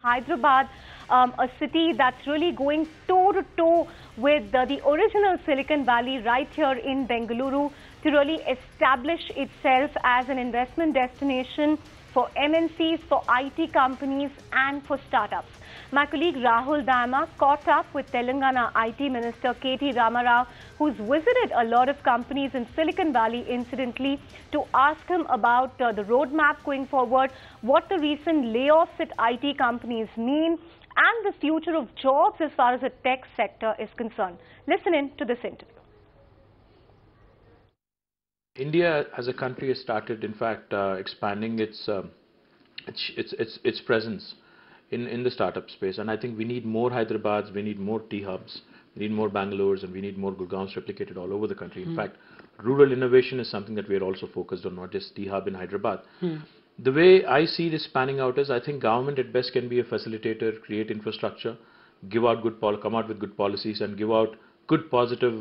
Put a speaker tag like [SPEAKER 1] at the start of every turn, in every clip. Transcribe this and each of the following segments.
[SPEAKER 1] Hyderabad, a city that's really going toe to toe with the original Silicon Valley right here in Bengaluru to really establish itself as an investment destination for MNCs, for IT companies, and for startups. My colleague Rahul Dama caught up with Telengana IT Minister Rama Rao, who's visited a lot of companies in Silicon Valley incidentally, to ask him about the roadmap going forward, what the recent layoffs at IT companies mean, and the future of jobs as far as the tech sector is concerned. Listen in to this interview.
[SPEAKER 2] India as a country has started, in fact, expanding its presence in the startup space, and I think we need more Hyderabad's, we need more T-hubs, we need more Bangalore's, and we need more Gurgaon's replicated all over the country. In fact, rural innovation is something that we are also focused on, not just T-hub in Hyderabad. The way I see this panning out is, I think government at best can be a facilitator, create infrastructure, give out come out with good policies, and give out good positive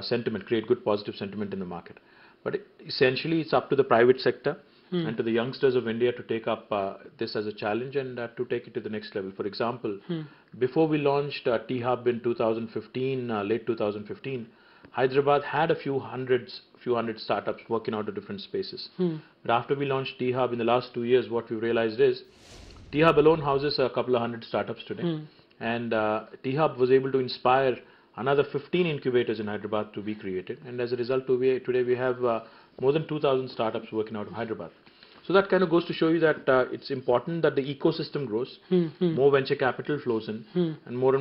[SPEAKER 2] sentiment, create good positive sentiment in the market. But essentially, it's up to the private sector and to the youngsters of India to take up this as a challenge and to take it to the next level. For example, before we launched T-Hub in 2015, late 2015, Hyderabad had a few hundred startups working out of different spaces. But after we launched T-Hub in the last 2 years, what we realized is T-Hub alone houses a couple of hundred startups today. And T-Hub was able to inspire another 15 incubators in Hyderabad to be created, and as a result today we have more than 2,000 startups working out of Hyderabad. So that kind of goes to show you that it's important that the ecosystem grows, more venture capital flows in, and more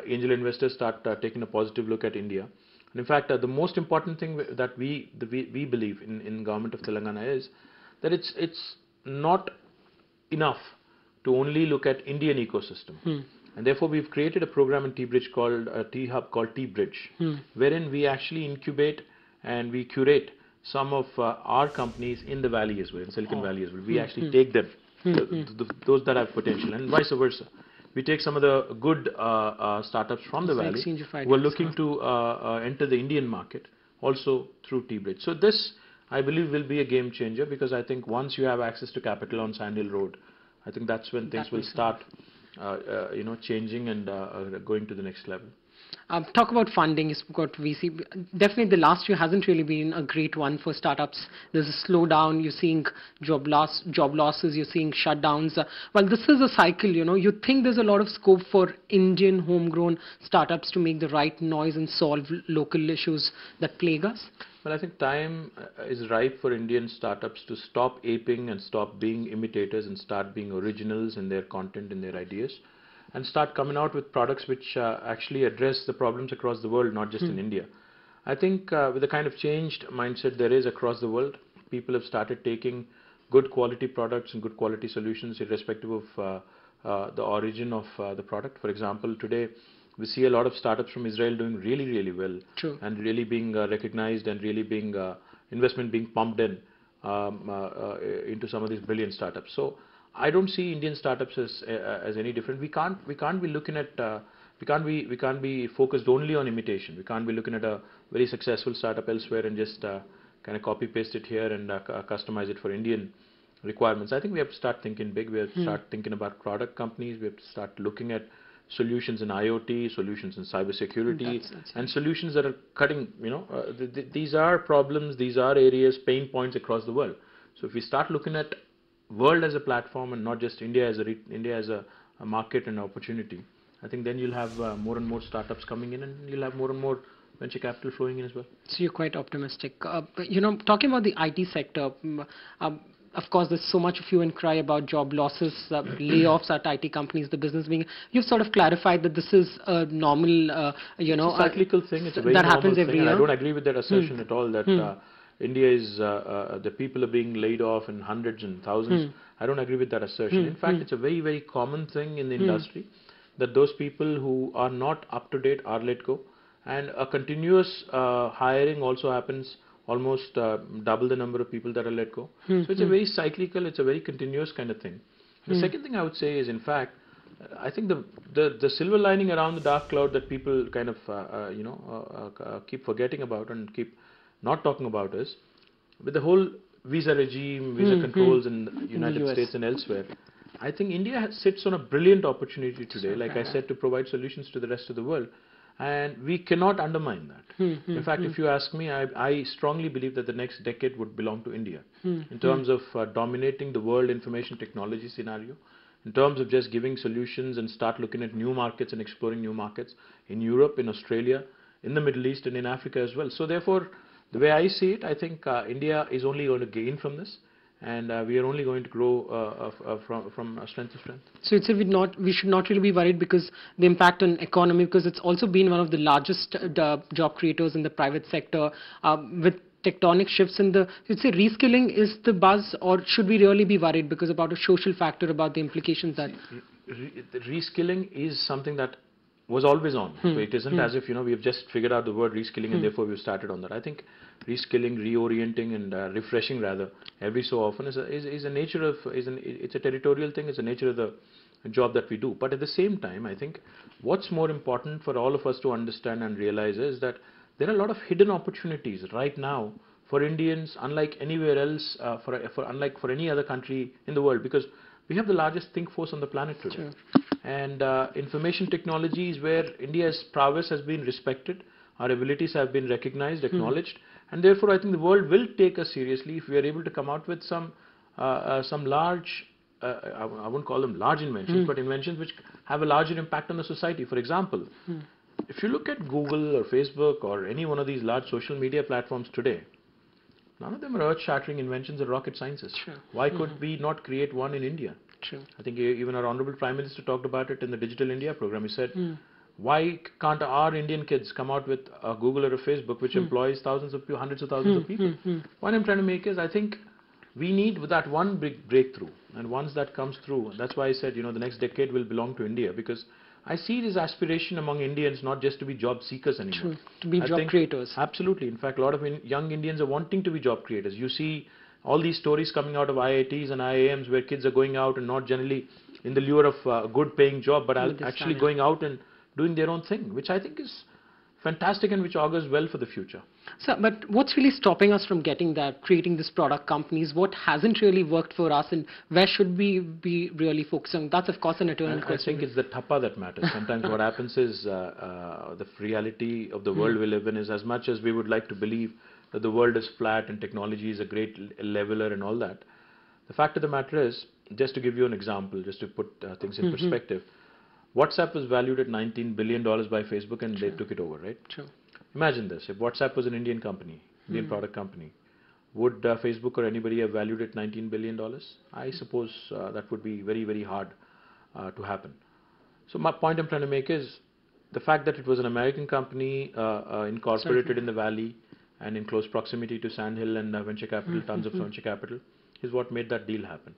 [SPEAKER 2] angel investors start taking a positive look at India. And in fact, the most important thing that we believe in government of Telangana is that it's not enough to only look at Indian ecosystem. And therefore, we've created a program in T-Bridge called a T-Hub called T-Bridge, wherein we actually incubate and we curate some of our companies in the valley as well, in Silicon Valley as well. We actually take them, those that have potential, and vice versa. We take some of the good startups from the valley who are looking to enter the Indian market also through T-Bridge. So this, I believe, will be a game changer, because I think once you have access to capital on Sand Hill Road, I think that's when things will start changing and going to the next level.
[SPEAKER 3] Talk about funding. You've got VC. Definitely the last year hasn't really been a great one for startups. There's a slowdown. You're seeing job losses. You're seeing shutdowns. Well, this is a cycle, you think there's a lot of scope for Indian homegrown startups to make the right noise and solve local issues that plague us?
[SPEAKER 2] Well, I think time is ripe for Indian startups to stop aping and stop being imitators and start being originals in their content and their ideas, and start coming out with products which actually address the problems across the world, not just in India. I think with the kind of changed mindset there is across the world, people have started taking good quality products and good quality solutions irrespective of the origin of the product. For example, today we see a lot of startups from Israel doing really well. And really being recognized, and really being investment being pumped in into some of these brilliant startups. So I don't see Indian startups as any different. We can't be looking at we can't be focused only on imitation. We can't be looking at a very successful startup elsewhere and just kind of copy paste it here and customize it for Indian requirements. I think we have to start thinking big. We have to start thinking about product companies. We have to start looking at solutions in IoT, solutions in cybersecurity, and solutions that are cutting. These are problems, these are areas, pain points across the world. So if we start looking at world as a platform and not just India as a market and opportunity, I think then you'll have more and more startups coming in, and you'll have more and more venture capital flowing in as well.
[SPEAKER 3] So you're quite optimistic. Talking about the IT sector, of course, there's so much hue and cry about job losses, layoffs at IT companies, the business being. You've sort of clarified that this is a normal,
[SPEAKER 2] it's a cyclical thing. It's a very
[SPEAKER 3] that
[SPEAKER 2] normal
[SPEAKER 3] happens every
[SPEAKER 2] thing.
[SPEAKER 3] year.
[SPEAKER 2] I don't agree with that assertion at all. That India is the people are being laid off in hundreds and thousands. I don't agree with that assertion. In fact, it's a very common thing in the industry that those people who are not up to date are let go, and a continuous hiring also happens. Almost double the number of people that are let go. So it's a very cyclical, it's a very continuous kind of thing. The second thing I would say is, in fact, I think the silver lining around the dark cloud that people kind of keep forgetting about and keep not talking about is, with the whole visa regime, visa controls in the United States and elsewhere, I think India sits on a brilliant opportunity today, like I
[SPEAKER 3] Okay.
[SPEAKER 2] said, to provide solutions to the rest of the world. And we cannot undermine that. In fact, if you ask me, I strongly believe that the next decade would belong to India in terms of dominating the world information technology scenario, in terms of just giving solutions and start looking at new markets and exploring new markets in Europe, in Australia, in the Middle East, and in Africa as well. So therefore, the way I see it, I think India is only going to gain from this, and we are only going to grow from strength to strength.
[SPEAKER 3] So it's we should not really be worried because the impact on economy, because it's also been one of the largest job creators in the private sector, with tectonic shifts in the, you'd say reskilling is the buzz, or should we really be worried because about a social factor, about the implications that...
[SPEAKER 2] The reskilling is something that was always on. So it isn't as if, we have just figured out the word reskilling and therefore we've started on that. I think reskilling, reorienting and refreshing rather every so often is a nature of, it's a territorial thing, it's a nature of the job that we do. But at the same time, I think what's more important for all of us to understand and realize is that there are a lot of hidden opportunities right now for Indians, unlike anywhere else, unlike for any other country in the world, because we have the largest think force on the planet today.
[SPEAKER 3] Sure.
[SPEAKER 2] And information technology is where India's prowess has been respected, our abilities have been recognized, acknowledged, and therefore I think the world will take us seriously if we are able to come out with some large, I won't call them large inventions, but inventions which have a larger impact on the society. For example, if you look at Google or Facebook or any one of these large social media platforms today, none of them are earth-shattering inventions or rocket sciences.
[SPEAKER 3] Sure.
[SPEAKER 2] Why could we not create one in India?
[SPEAKER 3] True.
[SPEAKER 2] I think even our Honorable Prime Minister talked about it in the Digital India program. He said, why can't our Indian kids come out with a Google or a Facebook which employs thousands of people, hundreds of thousands of people? What I'm trying to make is, I think we need that one big breakthrough, and once that comes through, that's why I said, the next decade will belong to India, because I see this aspiration among Indians not just to be job seekers anymore.
[SPEAKER 3] True. To be job creators.
[SPEAKER 2] Absolutely. In fact, a lot of young Indians are wanting to be job creators. You see all these stories coming out of IITs and IIMs where kids are going out and not generally in the lure of a good paying job, but actually going out and doing their own thing, which I think is fantastic and which augurs well for the future.
[SPEAKER 3] So, but what's really stopping us from getting that, creating this product companies? What hasn't really worked for us, and where should we be really focusing? That's of course an eternal question.
[SPEAKER 2] I think it's the thappa that matters. Sometimes what happens is the reality of the world we live in is, as much as we would like to believe that the world is flat and technology is a great leveler and all that, the fact of the matter is, just to give you an example, just to put things in perspective, WhatsApp was valued at $19 billion by Facebook and they took it over, right?
[SPEAKER 3] True.
[SPEAKER 2] Imagine this, if WhatsApp was an Indian company, Indian product company, would Facebook or anybody have valued it $19 billion? I suppose that would be very, very hard to happen. So my point I'm trying to make is, the fact that it was an American company incorporated in the Valley and in close proximity to Sandhill and venture capital, tons of venture capital, is what made that deal happen.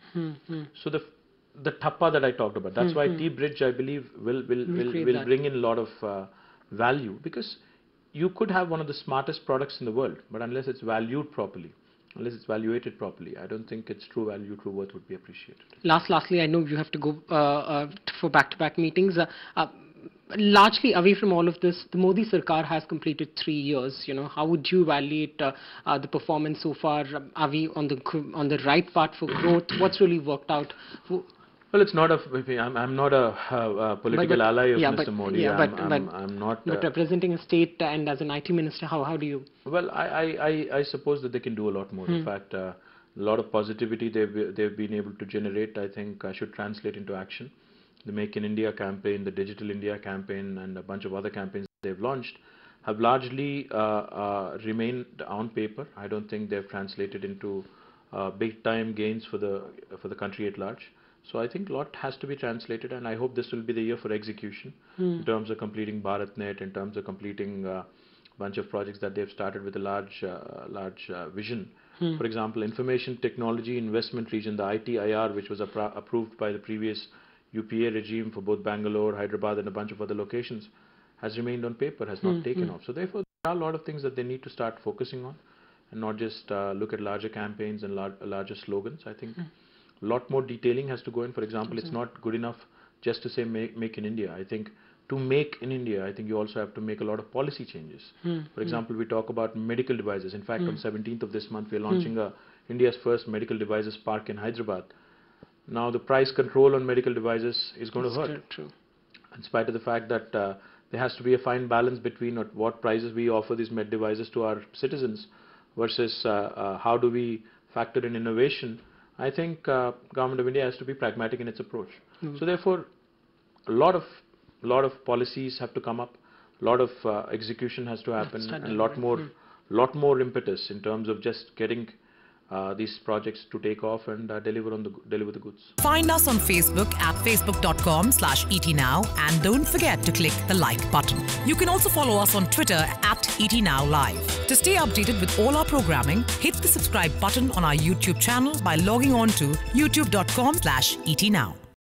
[SPEAKER 2] So the thappa that I talked about, that's why T-Bridge, I believe, will bring in a lot of value, because you could have one of the smartest products in the world, but unless it's valued properly, unless it's valuated properly, I don't think its true value, true worth would be appreciated.
[SPEAKER 3] Lastly, I know you have to go for back-to-back meetings. Largely away from all of this, the Modi Sarkar has completed 3 years. How would you evaluate the performance so far? Are we on the right path for growth? What's really worked out?
[SPEAKER 2] Well, it's not I'm not a political ally of Mr. Modi. I'm not.
[SPEAKER 3] But representing a state and as an IT minister, how do you?
[SPEAKER 2] Well, I suppose that they can do a lot more. In fact, a lot of positivity they've been able to generate, I think, should translate into action. The Make in India campaign, the Digital India campaign, and a bunch of other campaigns they've launched have largely remained on paper. I don't think they've translated into big-time gains for the country at large. So I think a lot has to be translated, and I hope this will be the year for execution in terms of completing BharatNet, in terms of completing a bunch of projects that they've started with a large vision. For example, Information Technology Investment Region, the ITIR, which was approved by the previous UPA regime for both Bangalore, Hyderabad and a bunch of other locations, has remained on paper, has not taken off. So therefore, there are a lot of things that they need to start focusing on, and not just look at larger campaigns and larger slogans. I think a lot more detailing has to go in. For example, it's not good enough just to say make in India. I think to make in India, I think you also have to make a lot of policy changes. For example, we talk about medical devices. In fact, on 17th of this month, we are launching India's first medical devices park in Hyderabad. Now the price control on medical devices is going to hurt.
[SPEAKER 3] True.
[SPEAKER 2] In spite of the fact that there has to be a fine balance between at what prices we offer these med devices to our citizens versus how do we factor in innovation. I think Government of India has to be pragmatic in its approach. So therefore, a lot of policies have to come up, a lot of execution has to happen, and a lot more impetus in terms of just getting these projects to take off and deliver the goods.
[SPEAKER 4] Find us on Facebook at facebook.com/ETNow and don't forget to click the like button. You can also follow us on Twitter at ETNowLive. To stay updated with all our programming, hit the subscribe button on our YouTube channel by logging on to youtube.com/ETNow.